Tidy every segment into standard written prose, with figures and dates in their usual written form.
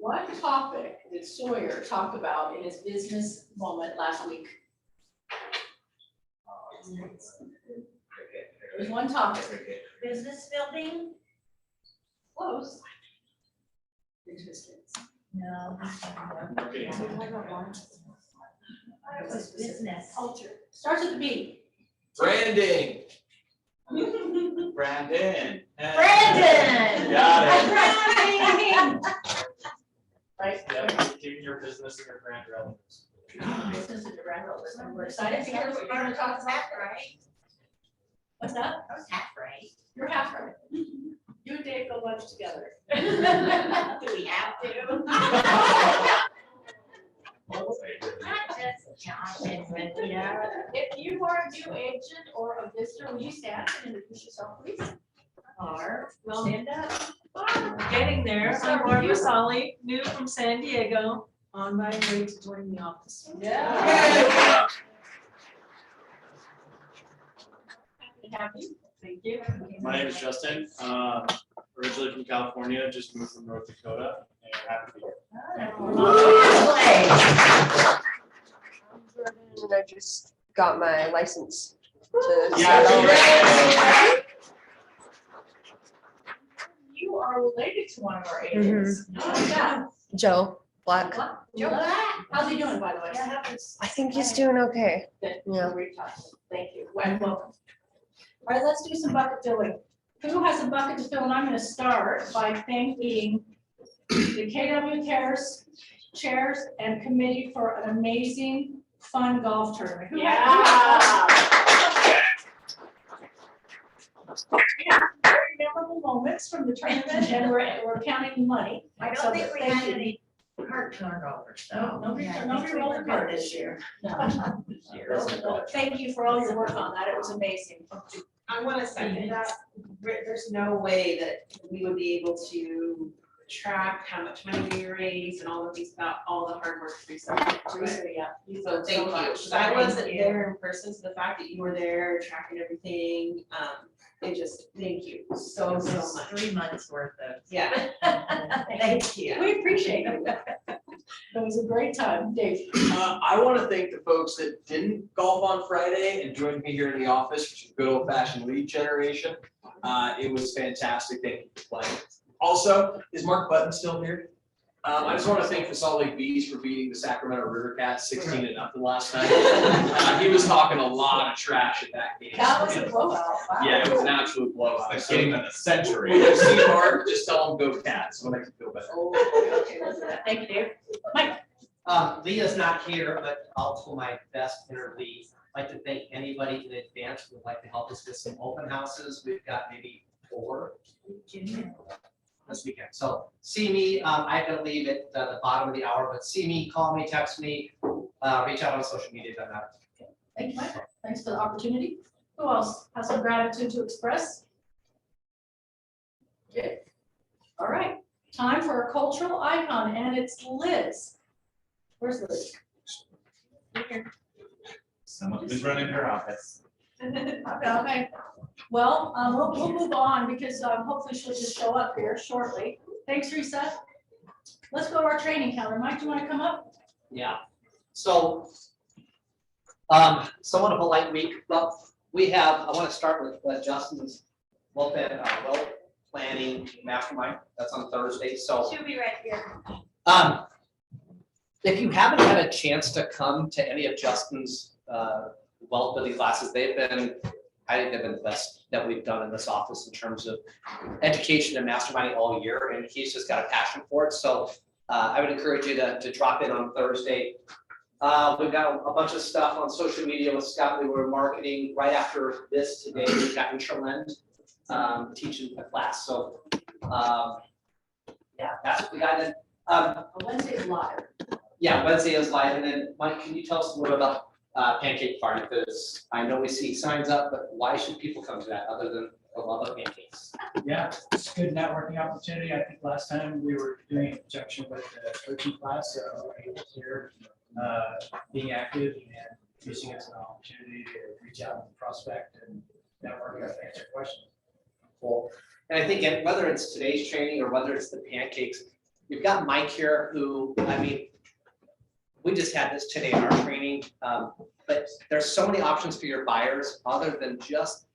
one topic that Sawyer talked about in his business moment last week. There's one topic. Business building? Close. Interesting. No. Marketing. It was business. Culture. Starts with the B. Branding. Brandon. Brandon! Got it. Right? Yeah, keeping your business and your brand relevant. Business is around all this. We're excited to hear what you're gonna talk about. Right? What's that? I was half right. You're half right. You and Dave go lunch together. Do we have to? Not just Jonathan, but you know. If you are a new agent or a visitor, will you stand and introduce yourself, please? Or, Well, stand up. getting there. I'm Barbara Solly, new from San Diego, on my way to join the office. Yeah. Happy, thank you. My name is Justin, originally from California, just moved from North Dakota, and happy to be here. And I just got my license to. Yeah, You are related to one of our agents. Yeah. Joe Black. Joe Black. How's he doing, by the way? I think he's doing okay. Good. Yeah. Great talk. Thank you. Welcome. All right, let's do some bucket filling. Who has a bucket to fill? And I'm gonna start by thanking the KW Cares chairs and committee for an amazing, fun golf tournament. Who had- Yeah, very memorable moments from the tournament, and we're counting money. I So don't think we thank had you. any cart turnovers, No, so. nobody, yeah, I nobody think we rolled were a cart good this year. No. Thank you for all your work on that. It was amazing. I want to second that. There's no way that we would be able to track how much money we raised and all of these, about all the hard work Teresa. Teresa, yeah. You So did thank you. much. 'Cause I wasn't there in person, so the fact that you were there tracking everything, it just, thank you so much. 3 months worth of. Yeah, Thank you. We appreciate it. It was a great time, Dave. I want to thank the folks that didn't golf on Friday and joined me here in the office, which is good old fashioned lead generation. It was fantastic. Thank you for playing. Also, is Mark Button still here? I just want to thank the Salt Lake Bees for beating the Sacramento River Cats 16-0 last night. He was talking a lot of trash at that game. That was a blowout. Wow. Yeah, it was an absolute blowout. Like game of the century. When you see Mark, just tell him go Cats. It'll make you feel better. Oh, okay, thank you, Dave. Mike. Leah's not here, but I'll do my best in her lead. I'd like to thank anybody in advance who would like to help us with some open houses. We've got maybe 4 this weekend. So see me, I'm gonna leave at the bottom of the hour, but see me, call me, text me, reach out on social media, doesn't matter. Thank you, Mike. Thanks for the opportunity. Who else has some gratitude to express? Good. All right, time for a cultural icon, and it's Liz. Where's Liz? Someone who's running her office. Okay, well, we'll move on because hopefully she'll just show up here shortly. Thanks, Teresa. Let's go to our training calendar. Mike, do you want to come up? Yeah, so, somewhat of a light week, but we have, I want to start with Justin's wealth planning mastermind, that's on Thursday, so. She'll be right here. If you haven't had a chance to come to any of Justin's wealth building classes, I think they've been the best that we've done in this office in terms of education and masterminding all year, and he's just got a passion for it. So I would encourage you to drop in on Thursday. We've got a bunch of stuff on social media with Scott. We were marketing right after this today. We've got Intralend teaching a class. So yeah, that's what we got. Wednesday's live. Yeah, Wednesday is live. And then Mike, can you tell us a little bit about pancake party? Because I know we see signs up, but why should people come to that other than the love of pancakes? Yeah, it's a good networking opportunity. I think last time we were doing it in conjunction with the coaching class, so here, being active and using it as an opportunity to reach out and prospect and network and answer questions. Cool. And I think whether it's today's training or whether it's the pancakes, You've got Mike here who, I mean, we just had this today in our training, but there's so many options for your buyers other than just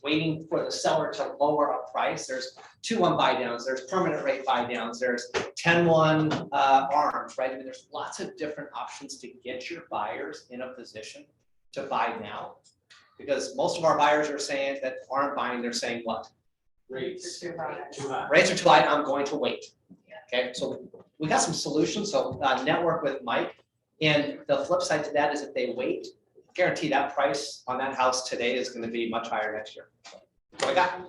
waiting for the seller to lower a price. There's 2-1 buy downs, there's permanent rate buy downs, there's 10-1 arms, right? I mean, there's lots of different options to get your buyers in a position to buy now. Because most of our buyers are saying that aren't buying, they're saying what? Rates. Too high. Too high. Rates are too high, I'm going to wait. Okay, so we got some solutions, so network with Mike. And the flip side to that is if they wait, guarantee that price on that house today is gonna be much higher next year. So I got,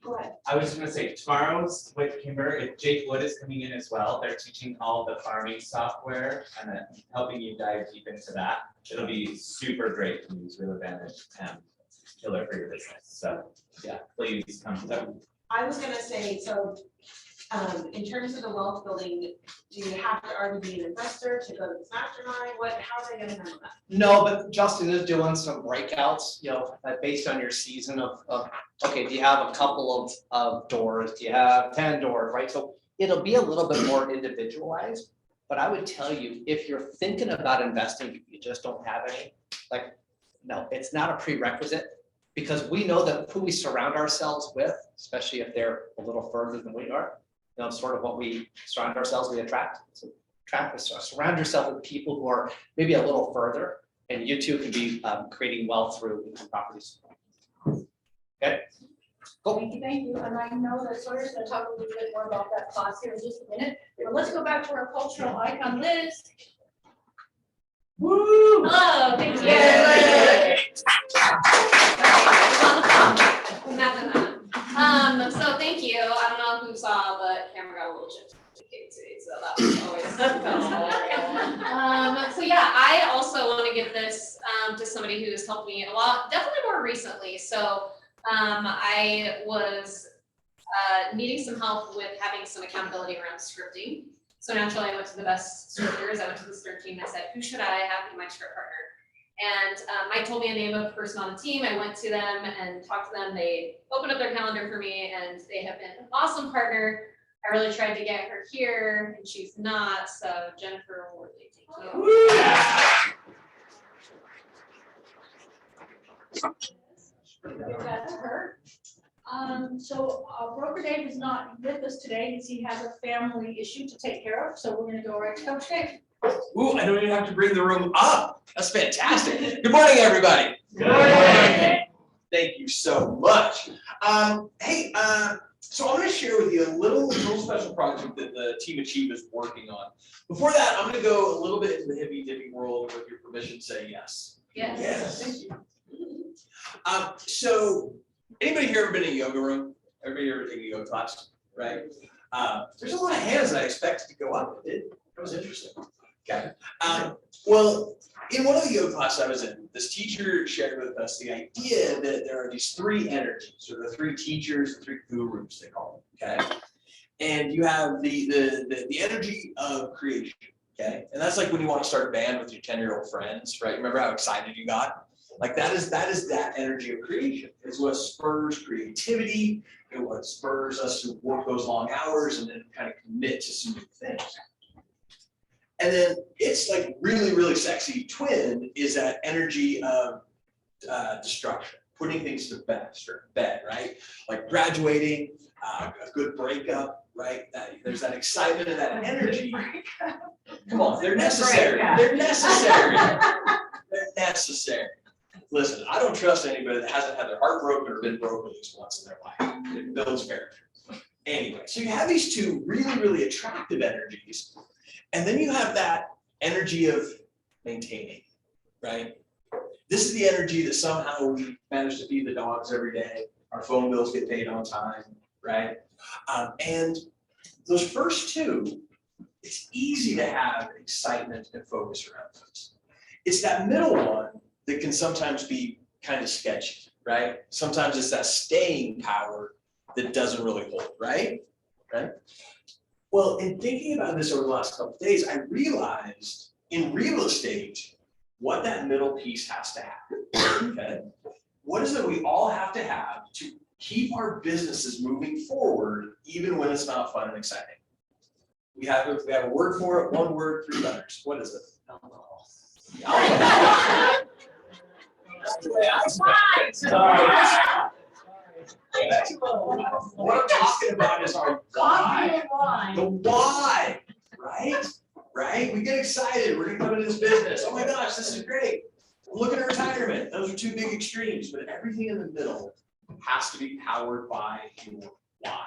Go ahead. I was just gonna say, tomorrow's with Kimber, Jake Wood is coming in as well. They're teaching all the farming software and then helping you dive deep into that. It'll be super great to use Real Advantage and killer for your business. So, yeah, please come to that. I was gonna say, so, in terms of the wealth building, do you have to already be an investor to go to this mastermind? How are they gonna handle that? no, but Justin is doing some breakouts, you know, based on your season of, okay, do you have a couple of doors? Do you have 10 doors, right? So it'll be a little bit more individualized, but I would tell you, if you're thinking about investing, you just don't have any, like, no, it's not a prerequisite. Because we know that who we surround ourselves with, especially if they're a little further than we are, you know, sort of what we surround ourselves, we attract. So surround yourself with people who are maybe a little further, and you too can be creating wealth through income properties. Okay, cool. Thank you, and I know that Sawyer's gonna talk a little bit more about that class here in just a minute, but let's go back to our cultural icon, Liz. Woo! Hello, thank you. Yay! So thank you. I don't know who saw, but camera got a little chipped today, so that was always. So yeah, I also want to give this to somebody who has helped me a lot, definitely more recently. So I was needing some help with having some accountability around scripting. So naturally, I went to the best scripters. I went to the script team and I said, who should I have be my script partner? And Mike told me a name of a person on the team. I went to them and talked to them. They opened up their calendar for me and they have been an awesome partner. I really tried to get her here and she's not. So Jennifer Worley, thank you. Give that to her. So Broker Dave is not with us today because he has a family issue to take care of. So we're gonna go right to Coach Dave. Ooh, I don't even have to bring the room up. That's fantastic. Good morning, everybody. Good morning. Thank you so much. Hey, so I'm gonna share with you a little special project that the Team Achieve is working on. Before that, I'm gonna go a little bit into the hippy dippy world. With your permission, say yes. Yes. Yes, thank you. So anybody here ever been in a yoga room? Everybody ever taken a yoga class, right? There's a lot of hands that I expected to go up. That was interesting. Okay. Well, in one of the yoga classes I was in, this teacher shared with us the idea that there are these 3 energies, or the 3 teachers, the 3 gurus, they call them. Okay. And you have the energy of creation. Okay. And that's like when you want to start a band with your 10-year-old friends, right? Remember how excited you got? Like that is that energy of creation. It's what spurs creativity, and what spurs us to work those long hours and then kind of commit to some new things. And then it's like really, really sexy twin is that energy of destruction, putting things to bed, right? Like graduating, a good breakup, right? There's that excitement and that energy. Come on, they're necessary. They're necessary. They're necessary. Listen, I don't trust anybody that hasn't had their heart broken or been broken at least once in their life. It builds character. Anyway, so you have these 2 really, really attractive energies. And then you have that energy of maintaining, right? This is the energy that somehow we manage to feed the dogs every day. Our phone bills get paid on time, right? And those first 2, it's easy to have excitement and focus around those. It's that middle one that can sometimes be kind of sketchy, right? Sometimes it's that staying power that doesn't really hold, right? Right? Well, in thinking about this over the last couple of days, I realized in real estate what that middle piece has to have. Okay, what is it we all have to have to keep our businesses moving forward even when it's not fun and exciting? We have a word for it, one word, 3 letters. What is it? Alcohol. That's the way I spell it. What I'm talking about is our why. The why, right? Right? We get excited. We're gonna come into this business. Oh my gosh, this is great. We're looking at retirement. Those are 2 big extremes, but everything in the middle has to be powered by your why.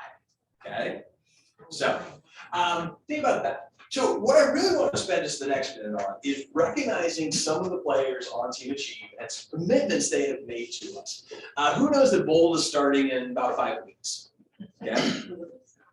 Okay? So, think about that. So what I really want to spend just the next minute on is recognizing some of the players on Team Achieve and some commitments they have made to us. Who knows that Bold is starting in about 5 weeks? Yeah.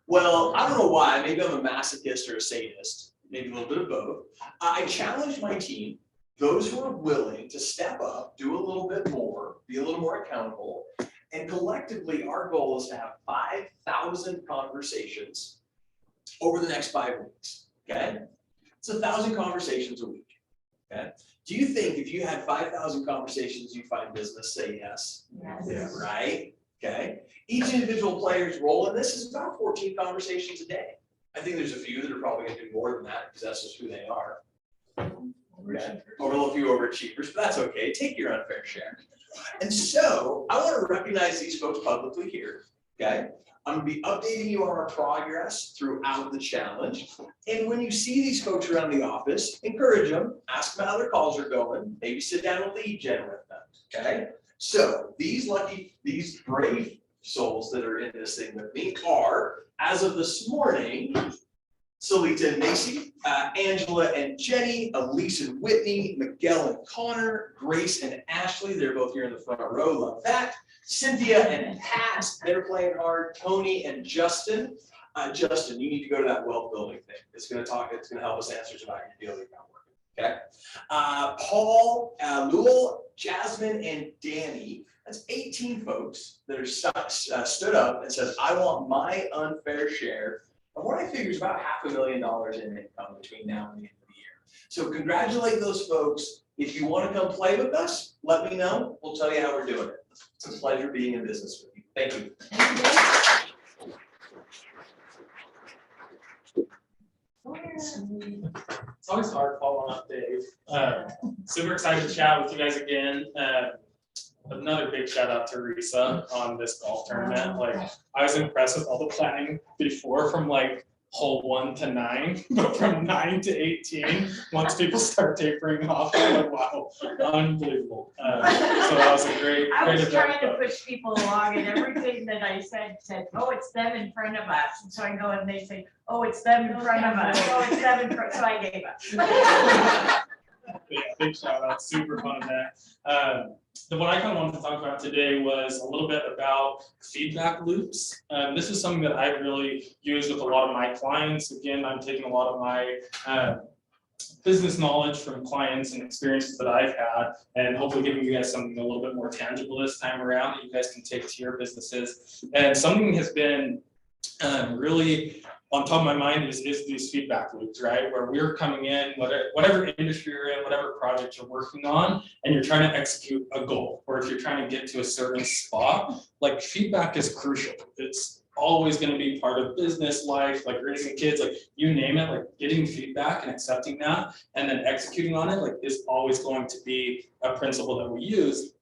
Well, I don't know why. Maybe I'm a masochist or a sadist, maybe a little bit of both. I challenge my team, those who are willing to step up, do a little bit more, be a little more accountable. And collectively, our goal is to have 5,000 conversations over the next 5 weeks. Okay, it's 1,000 conversations a week. Okay, do you think if you had 5,000 conversations, you find business? Say yes. Yes. Yeah, right. Okay, each individual player's role in this is about 14 conversations a day. I think there's a few that are probably going to do more than that because that's just who they are. Okay. Or a few overachievers, but that's okay. Take your unfair share. And so I want to recognize these folks publicly here. Okay. I'm going to be updating you on our progress throughout the challenge. And when you see these folks around the office, encourage them, ask them how their calls are going, maybe sit down and lead gen with them. Okay. So these brave souls that are in this thing with me are, as of this morning, Salita and Macy, Angela and Jenny, Elise and Whitney, Miguel and Connor, Grace and Ashley, they're both here in the front row, love that. Cynthia and Pat, they're playing hard. Tony and Justin. Justin, you need to go to that wealth building thing. It's gonna help us answer about your deal account working, okay? Paul, Lul, Jasmine, and Danny, that's 18 folks that are stood up and says, I want my unfair share. And what I figure is about $500,000 in income between now and the end of the year. So congratulate those folks. If you want to come play with us, let me know. We'll tell you how we're doing it. It's a pleasure being in business with you. Thank you. It's always hard following up Dave. Super excited to chat with you guys again. Another big shout out to Risa on this golf tournament. Like, I was impressed with all the planning before, from like hole 1 to 9, but from 9 to 18, once people start tapering off, I'm like, wow, unbelievable. So that was a great I was event. trying to push people along, and everything that I said, oh, it's them in front of us. And so I go and they say, oh, it's them in front of us. Oh, it's them in front, so I gave up. Yeah, big shout out, super fun event. What I kind of wanted to talk about today was a little bit about feedback loops. This is something that I really use with a lot of my clients. Again, I'm taking a lot of my business knowledge from clients and experiences that I've had, and hopefully giving you guys something a little bit more tangible this time around that you guys can take to your businesses. And something has been really on top of my mind is these feedback loops, right? Where we're coming in, whatever industry you're in, whatever project you're working on, and you're trying to execute a goal, or if you're trying to get to a certain spot, like feedback is crucial. It's always going to be part of business life, like raising kids, like you name it, like getting feedback and accepting that and then executing on it, like is always going to be a principle that we use.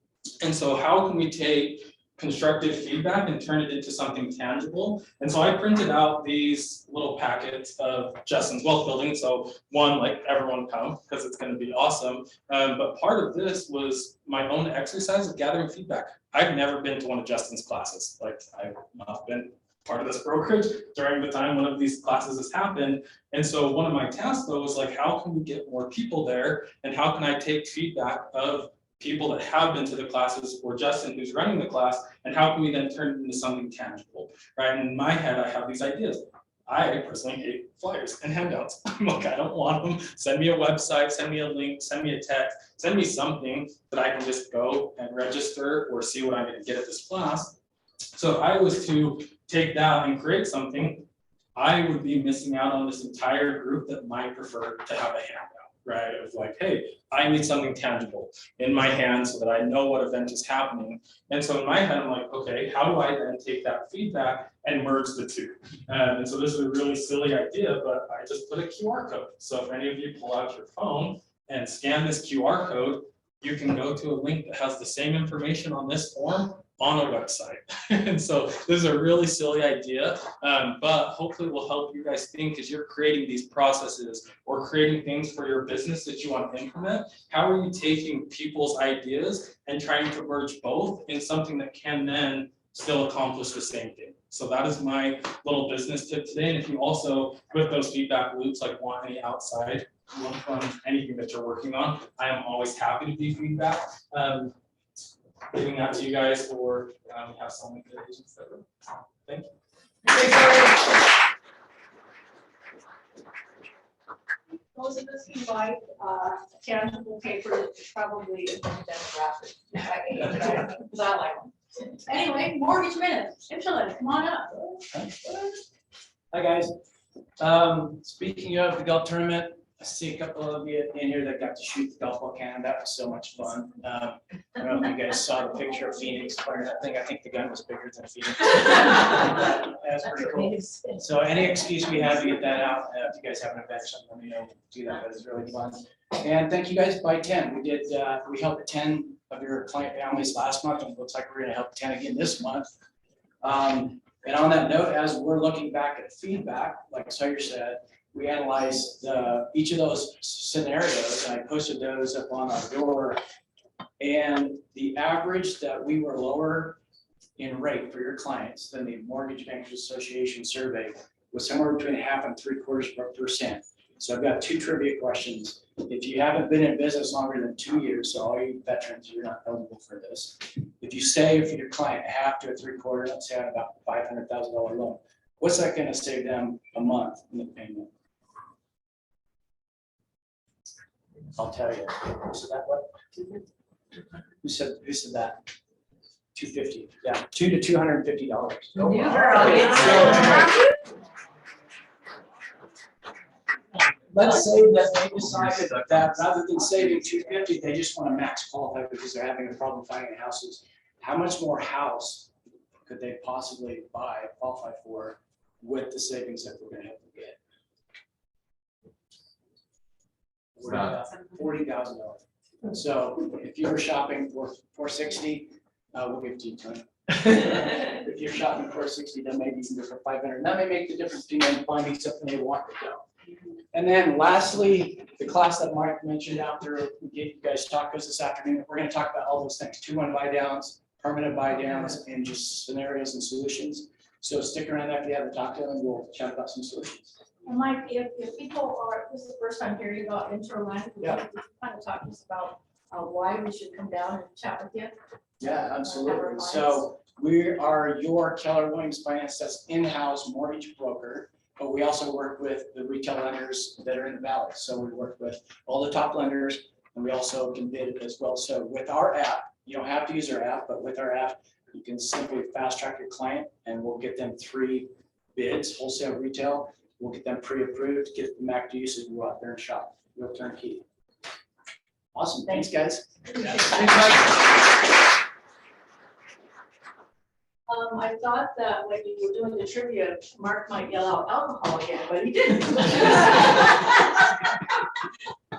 And so how can we take constructive feedback and turn it into something tangible? And so I printed out these little packets of Justin's wealth building. So one, like everyone come because it's going to be awesome. But part of this was my own exercise of gathering feedback. I've never been to one of Justin's classes. Like I've not been part of this brokerage during the time one of these classes has happened. And so one of my tasks though was like, how can we get more people there? And how can I take feedback of people that have been to the classes, or Justin who's running the class, and how can we then turn it into something tangible, right? And in my head, I have these ideas. I personally hate flyers and handouts. I'm like, I don't want them. Send me a website, send me a link, send me a text, send me something that I can just go and register or see what I'm going to get at this class. So if I was to take that and create something, I would be missing out on this entire group that might prefer to have a handout. right? Of like, hey, I need something tangible in my hand so that I know what event is happening. And so in my head, I'm like, okay, how do I then take that feedback and merge the two? And so this is a really silly idea, but I just put a QR code. So if any of you pull out your phone and scan this QR code, you can go to a link that has the same information on this form on a website. And so this is a really silly idea, but hopefully will help you guys think as you're creating these processes or creating things for your business that you want to implement. How are you taking people's ideas and trying to merge both in something that can then still accomplish the same thing? So that is my little business tip today. And if you also, with those feedback loops, like want any outside from anything that you're working on, I am always happy to be feedback. Giving that to you guys, or we have some good agents that are. Thank you. Most of us can buy tangible paper that's probably a demographic. Because I like them. Anyway, mortgage minutes. Angela, come on up. Hi, guys. Speaking of the golf tournament, I see a couple of you in here that got to shoot the golf ball cannon. That was so much fun. I don't know if you guys saw the picture of Phoenix firing that thing. I think the gun was bigger than Phoenix. That's pretty cool. So any excuse we have to get that out, if you guys have an event, let me know, do that. That is really fun. And thank you guys by 10. We did, we helped 10 of your client families last month, and it looks like we're gonna help 10 again this month. And on that note, as we're looking back at feedback, like Sawyer said, we analyzed each of those scenarios, and I posted those up on our door. And the average that we were lower in rate for your clients than the Mortgage Bankers Association survey was somewhere between 0.5 and 0.75%. So I've got two trivia questions. If you haven't been in business longer than 2 years, so all you veterans, you're not eligible for this. If you save for your client 0.5 to 0.75, let's say on about $500,000 loan, what's that going to save them a month in the payment? I'll tell you. Who said that? What? Who said that? 250. Yeah, $200 to $250. Let's say that they decided that rather than saving $250, they just want to max qualify because they're having a problem finding houses. How much more house could they possibly qualify for with the savings that we're going to have to get? $40,000. So if you were shopping for $460, we'll give it to you, Tony. If you're shopping for $460, then maybe you can go for $500. That may make the difference between them finding something they want to go. And then lastly, the class that Mike mentioned out there, we gave you guys tacos this afternoon. We're going to talk about all those things: 2-1 buy downs, permanent buy downs, and just scenarios and solutions. So stick around after you have the taco and we'll chat about some solutions. And Mike, if people are, this is the first time hearing about Interland, Yeah. kind of talk to us about why we should come down and chat with you. Yeah, absolutely. So we are your Keller Williams Finance, that's in-house mortgage broker, but we also work with the retail lenders that are in the valley. So we work with all the top lenders, and we also can bid it as well. So with our app, you don't have to use our app, but with our app, you can simply fast track your client and we'll get them 3 bids, wholesale, retail. We'll get them pre-approved, get them back to you so you can go out there and shop. Real turnkey. Awesome. Thanks, guys. I thought that when you were doing the trivia, Mark might yell out alcohol again, but he didn't.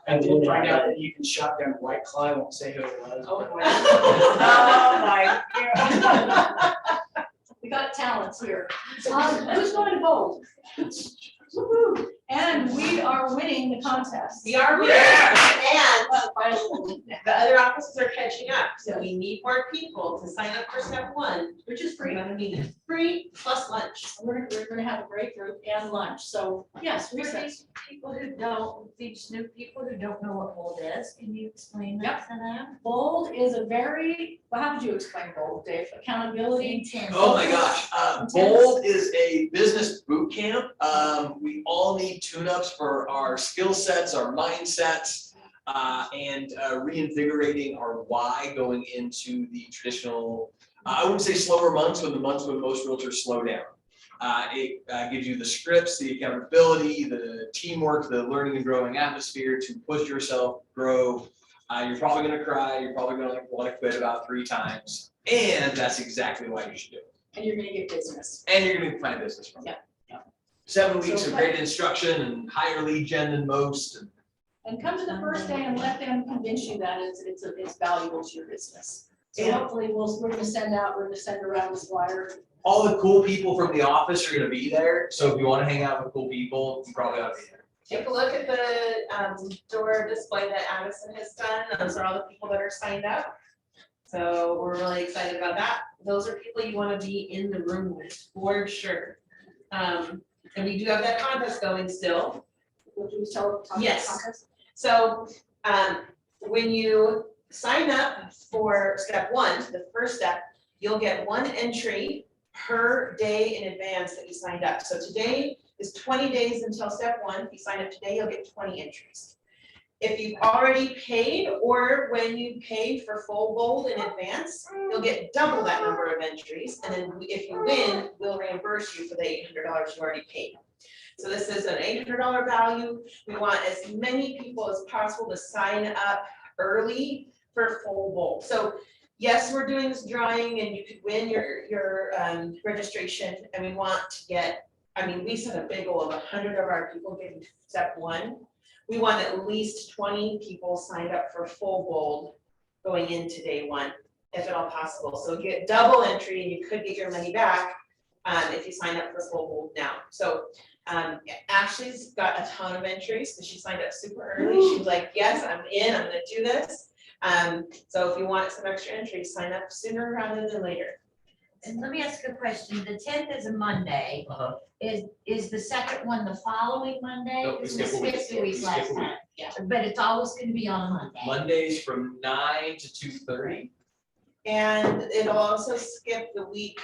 I did find out that you can shotgun White Claw. I won't say who it was. Oh my God. We got talents here. Who's going to vote? Woo-hoo. And we are winning the contest. We are winning, and the other offices are catching up, so we need more people to sign up for step 1, Which is we're free. gonna need free plus lunch. We're gonna have a great group and lunch. So yes, For recess. these people who don't, these new people who don't know what bold is, can you explain that to them? Bold is a very, well, how would you explain bold, Dave? Accountability. Intense. Oh my gosh, Bold is a business boot camp. We all need tune-ups for our skill sets, our mindsets, and reinvigorating our why going into the traditional, I wouldn't say slower months, but the months when most realtors slow down. It gives you the scripts, the accountability, the teamwork, the learning and growing atmosphere to push yourself, grow. You're probably gonna cry, you're probably gonna want to quit about 3 times, and that's exactly why you should do it. And you're gonna get business. And you're gonna find business from it. Yeah. 7 weeks So of great instruction and higher lead gen than most. And come to the first day and let them convince you that it's valuable to your business. So Yeah. hopefully we're gonna send around this flyer. All the cool people from the office are gonna be there, so if you wanna hang out with cool people, you probably ought to be there. Take a look at the door display that Addison has done. Those are all the people that are signed up. So we're really excited about that. Those are people you want to be in the room with, for sure. And we do have that contest going still. Would you tell? Yes. So when you sign up for step 1, the first step, you'll get 1 entry per day in advance that you signed up. So today is 20 days until step 1. If you sign up today, you'll get 20 entries. If you've already paid or when you paid for full gold in advance, you'll get double that number of entries. And then if you win, we'll reimburse you for the $800 you already paid. So this is an $800 value. We want as many people as possible to sign up early for full gold. So yes, we're doing this drawing and you could win your registration, and we want to get, we set a big goal of 100 of our people getting to step 1. We want at least 20 people signed up for full gold going into day 1, if at all possible. So you get double entry and you could get your money back if you sign up for full gold now. So Ashley's got a ton of entries because she signed up super early. She was like, yes, I'm in, I'm gonna do this. So if you want some extra entries, sign up sooner rather than later. And let me ask a question. The 10th is a Monday. Uh-huh. Is the second one the following Monday? Nope, we Because skip a week. skipped a week We last skip a week. time. Yeah, but it's always gonna be on a Monday. Mondays from 9 to 2:30. And it'll also skip the week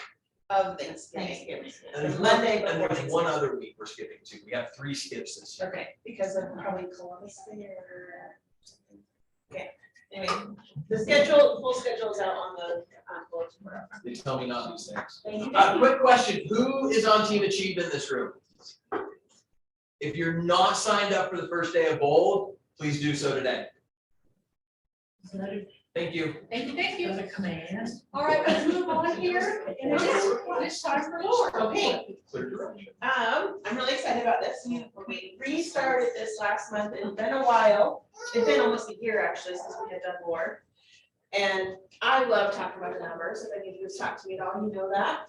of Thanksgiving. And there's Monday and before there's one other week we're skipping too. We have 3 skips this year. Okay, because of probably Columbus Day or. Okay, anyway, the full schedule is out on the bulletin board. They tell me not these things. Thank you. Quick question, who is on Team Achieve in this room? If you're not signed up for the first day of Bold, please do so today. Thank you. Thank you, thank you. Those are command. All right, let's move on here. And it's time for Lord. Okay, Clear direction. I'm really excited about this. We restarted this last month. It's been a while. It's been almost a year actually since we had done more. And I love talking about the numbers. If any of you have talked to me at all, you know that.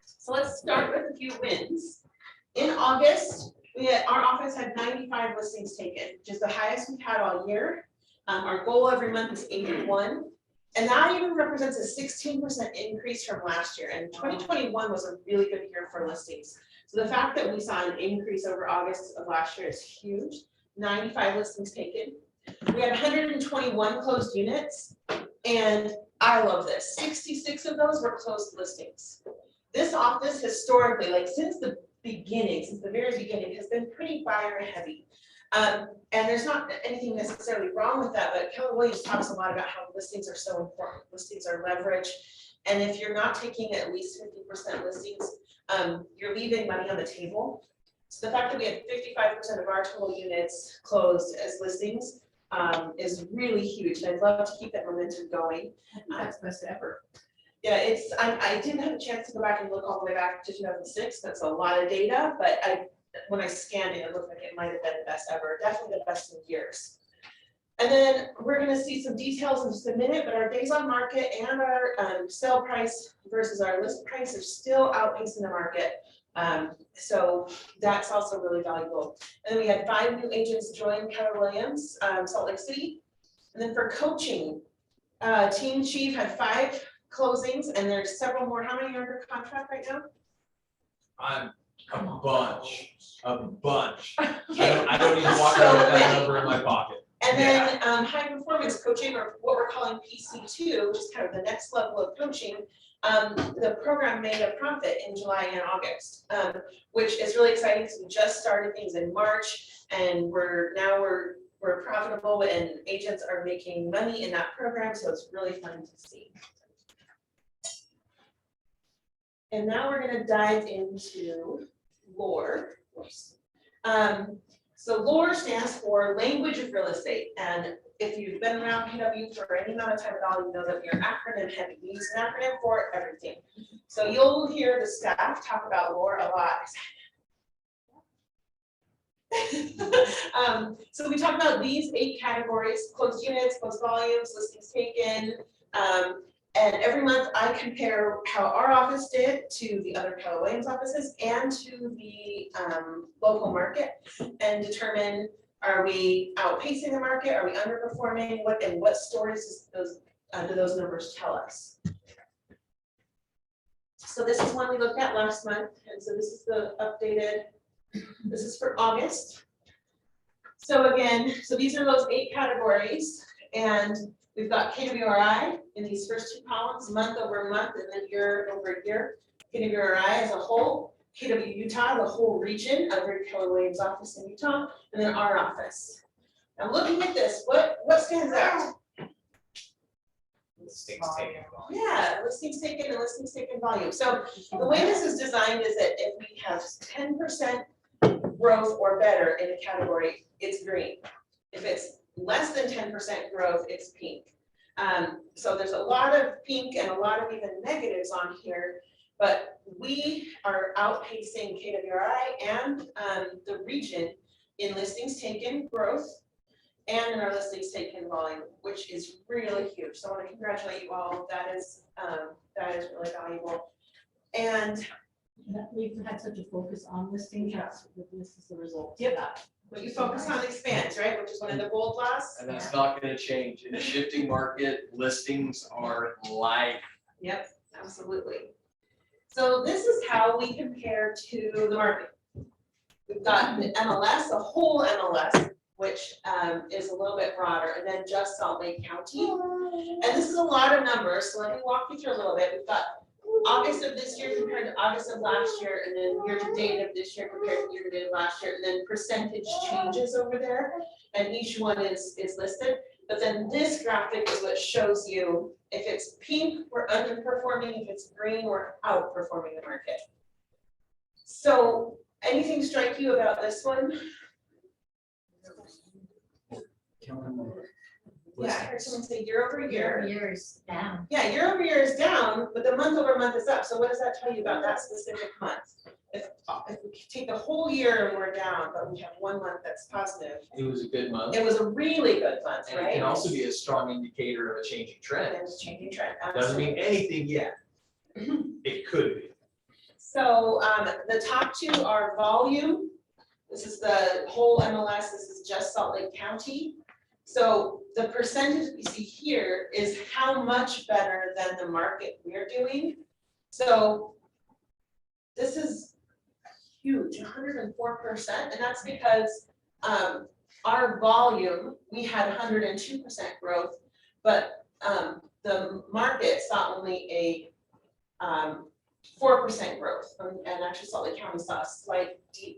So let's start with a few wins. In August, our office had 95 listings taken, which is the highest we've had all year. Our goal every month is 81. And that even represents a 16% increase from last year. And 2021 was a really good year for listings. So the fact that we saw an increase over August of last year is huge. 95 listings taken. We had 121 closed units. And I love this. 66 of those were closed listings. This office historically, like since the very beginning, has been pretty buyer heavy. And there's not anything necessarily wrong with that, but Keller Williams talks a lot about how listings are so important. Listings are leverage. And if you're not taking at least 50% listings, you're leaving money on the table. So the fact that we had 55% of our total units closed as listings is really huge. And I'd love to keep that momentum going. That's best ever. Yeah, I didn't have a chance to go back and look all the way back to 2006. That's a lot of data, but when I scanned it, it looked like it might have been the best ever, definitely the best in years. And then we're gonna see some details in just a minute, but our days on market and our sale price versus our list price are still outpacing the market. So that's also really valuable. And then we had 5 new agents join Keller Williams, Salt Lake City. And then for coaching, Team Chief had 5 closings and there's several more. How many are under contract right now? I'm a bunch. Okay. I don't even walk around with that number in my pocket. And then high performance coaching, or what we're calling PC2, which is kind of the next level of coaching. The program made a profit in July and August, which is really exciting because we just started things in March, and we're profitable and agents are making money in that program, so it's really fun to see. And now we're gonna dive into lore. So lore stands for language of real estate, and if you've been around PW for any amount of time at all, you know that we're acronym heavy. We use an acronym for everything. So you'll hear the staff talk about lore a lot. So we talk about these 8 categories: closed units, closed volumes, listings taken. And every month I compare how our office did to the other Keller Williams offices and to the local market, and determine, are we outpacing the market? Are we underperforming? What stories do those numbers tell us? So this is one we looked at last month, and so this is the updated. This is for August. So again, these are those 8 categories, and we've got KWRI in these first 2 columns, month over month, and then year over year. KWRI as a whole, KW Utah, the whole region, under Keller Williams office in Utah, and then our office. Now looking at this, what stands out? Listings taken. Yeah, listings taken and listings taken volume. So the way this is designed is that if we have 10% growth or better in a category, it's green. If it's less than 10% growth, it's pink. So there's a lot of pink and a lot of even negatives on here, but we are outpacing KWRI and the region in listings taken growth and in our listings taken volume, which is really huge. So I want to congratulate you all. That is really valuable. And We've had such a focus on listings, this is the result of Yep. that. what you focus on expands, right? Which is one of the gold laws. And that's not gonna change. In a shifting market, listings are life. Yep, absolutely. So this is how we compare to the market. We've got the MLS, the whole MLS, which is a little bit broader, and then just Salt Lake County. And this is a lot of numbers, so let me walk you through a little bit. We've got August of this year compared to August of last year, and then year to date of this year compared to year to date of last year, and then percentage changes over there. And each one is listed. But then this graphic is what shows you if it's pink, we're underperforming, if it's green, we're outperforming the market. So anything strike you about this one? Yeah, I heard someone say year over year. Years down. Yeah, year over year is down, but the month over month is up. So what does that tell you about that specific month? If we take the whole year and we're down, but we have 1 month that's positive, It was a good month. it was a really good month, And it right? can also be a strong indicator of a changing trend. And it's changing trend. Doesn't mean anything yet. It could be. So the top 2 are volume. This is the whole MLS. This is just Salt Lake County. So the percentage you see here is how much better than the market we're doing. So this is huge, 104%, and that's because our volume, we had 102% growth, but the market saw only a 4% growth, and actually Salt Lake County saw a slight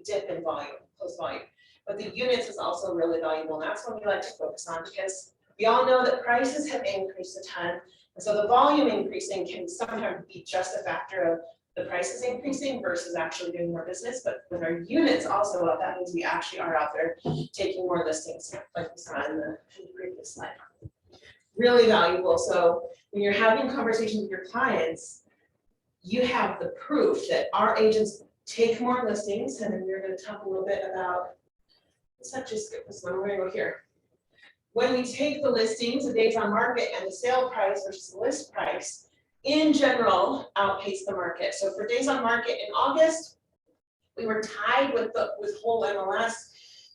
dip in volume, close volume. But the units is also really valuable, and that's what we like to focus on, because we all know that prices have increased a ton. And so the volume increasing can sometimes be just a factor of the prices increasing versus actually doing more business. But with our units also up, that means we actually are out there taking more listings, like we saw in the previous slide. Really valuable. So when you're having conversations with your clients, you have the proof that our agents take more listings, and then we're going to talk a little bit about, let's not just skip this one, we're gonna go here. When we take the listings, the days on market, and the sale price versus the list price, in general, outpace the market. So for days on market in August, we were tied with whole MLS,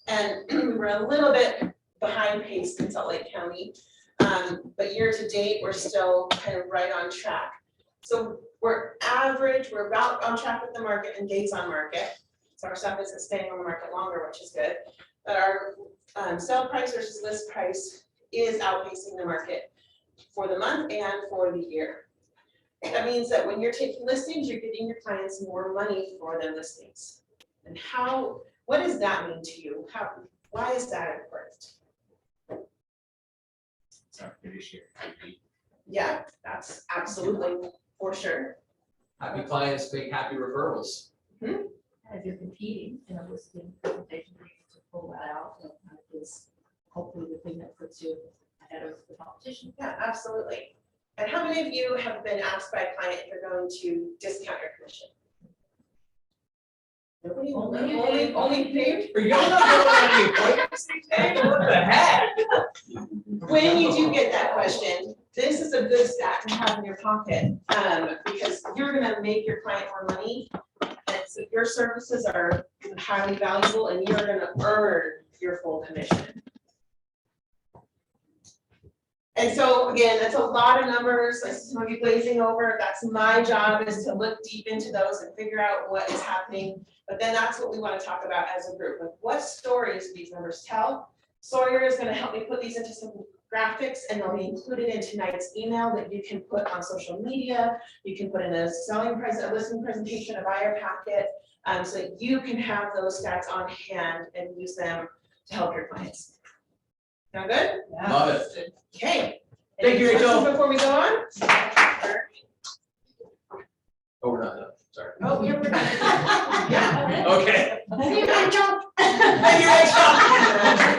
and we were a little bit behind pace in Salt Lake County. But year to date, we're still kind of right on track. So we're about on track with the market and days on market. So our stuff isn't staying on the market longer, which is good. But our sale price versus list price is outpacing the market for the month and for the year. That means that when you're taking listings, you're getting your clients more money for their listings. And what does that mean to you? Why is that important? It's our fiduciary duty. Yeah, that's absolutely for sure. Happy clients make happy referrals. As you're competing in a listing presentation, you need to pull that out, and that is hopefully the thing that puts you ahead of the competition. Yeah, absolutely. And how many of you have been asked by a client if you're going to discount your commission? Nobody, only paid? Are you guys not going on any appointments these days? What the heck? When you do get that question, this is a good stat to have in your pocket, because you're gonna make your client more money. And so your services are highly valuable and you're gonna earn your full commission. And so again, that's a lot of numbers, I see some of you glazing over, that's my job, is to look deep into those and figure out what is happening. But then that's what we wanna talk about as a group, like what stories do these numbers tell? Sawyer is gonna help me put these into some graphics, and they'll be included in tonight's email that you can put on social media. You can put in a listing presentation, a buyer packet, so that you can have those stats on hand and use them to help your clients. Sound good? Love it. Okay. Thank you, Any questions Rachel. before we go on? Oh, we're not done, sorry. Oh, yeah, we're done. Yeah. Okay. See you, Rachel. Thank you, Rachel.